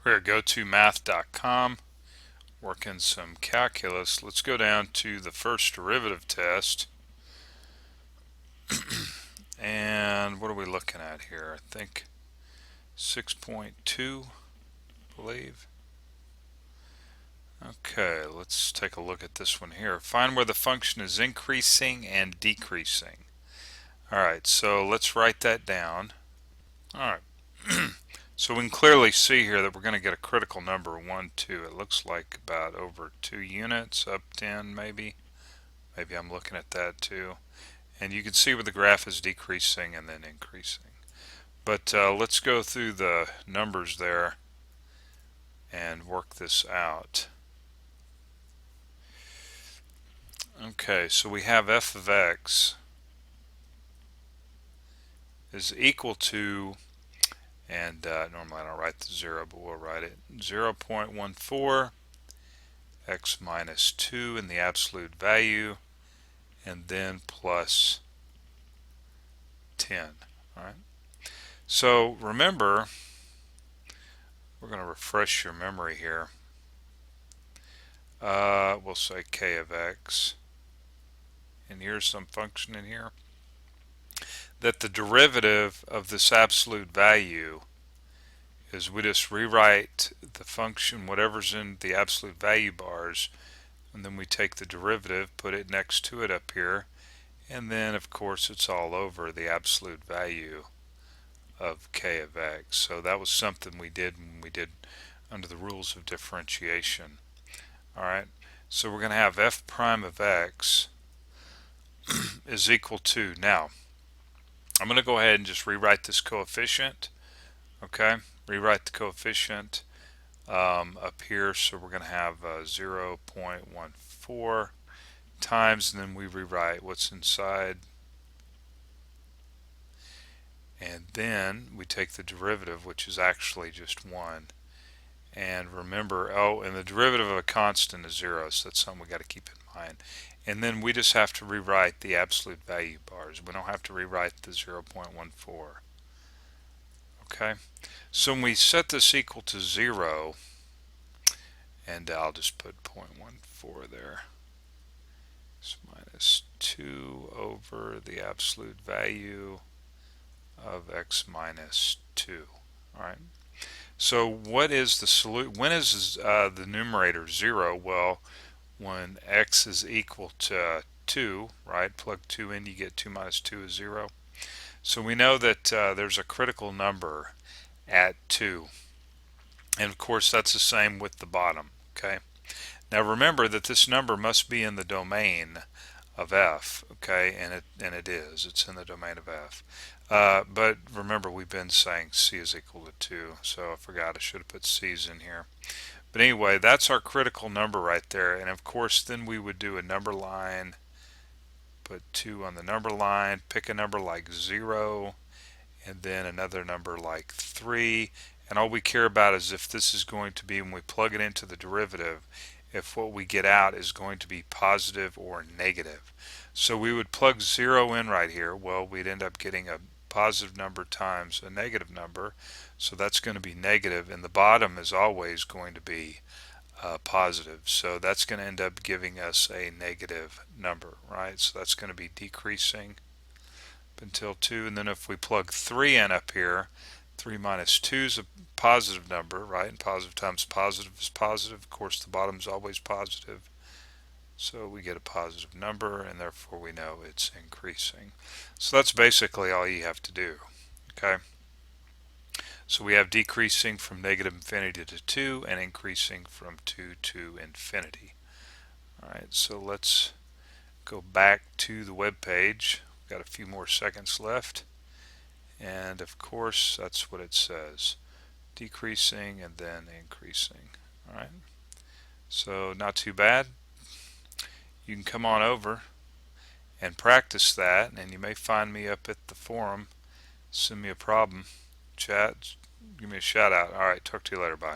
We're at gotomath.com, working some calculus. Let's go down to the first derivative test. And what are we looking at here? I think 6.2, I believe. Okay, let's take a look at this one here. Find where the function is increasing and decreasing. Alright, so let's write that down. Alright. So we can clearly see here that we're going to get a critical number 1, 2. It looks like about over 2 units, up 10 maybe. Maybe I'm looking at that too. And you can see where the graph is decreasing and then increasing. But let's go through the numbers there and work this out. Okay, so we have f of x is equal to, and normally I don't write the 0, but we'll write it, 0.14 x minus 2 in the absolute value, and then plus 10. All right. So remember, we're going to refresh your memory here. We'll say k of x, and here's some function in here, that the derivative of this absolute value is we just rewrite the function, whatever's in the absolute value bars, and then we take the derivative, put it next to it up here, and then of course it's all over the absolute value of k of x. So that was something we did when we did under the rules of differentiation. Alright, so we're going to have f prime of x is equal to, now I'm going to go ahead and just rewrite this coefficient. Okay, rewrite the coefficient up here, so we're going to have 0.14 times, and then we rewrite what's inside, and then we take the derivative, which is actually just 1. And remember, oh, and the derivative of a constant is 0, so that's something we got to keep in mind. And then we just have to rewrite the absolute value bars. We don't have to rewrite the 0.14. Okay, so when we set this equal to 0, and I'll just put 0.14 there, it's minus 2 over the absolute value of x minus 2. Alright, so what is the solution? When is the numerator 0? Well, when x is equal to 2, right? Plug 2 in, you get 2 minus 2 is 0. So we know that there's a critical number at 2. And of course that's the same with the bottom. Okay. Now remember that this number must be in the domain of f. Okay, and it is. It's in the domain of f. But remember, we've been saying c is equal to 2, so I forgot I should have put c's in here. But anyway, that's our critical number right there. And of course then we would do a number line, put 2 on the number line, pick a number like 0, and then another number like 3, and all we care about is if this is going to be, when we plug it into the derivative, if what we get out is going to be positive or negative. So we would plug 0 in right here. Well, we'd end up getting a positive number times a negative number, so that's going to be negative, and the bottom is always going to be positive, so that's going to end up giving us a negative number, right? So that's going to be decreasing until 2, and then if we plug 3 in up here, 3 minus 2 is a positive number, right? And positive times positive is positive. Of course, the bottom is always positive, so we get a positive number, and therefore we know it's increasing. So that's basically all you have to do. Okay, so we have decreasing from negative infinity to 2 and increasing from 2 to infinity. Alright, so let's go back to the web page. Got a few more seconds left, and of course that's what it says, decreasing and then increasing. Alright, so not too bad. You can come on over and practice that, and you may find me up at the forum. Send me a problem, chat, give me a shout out. Alright, talk to you later, bye.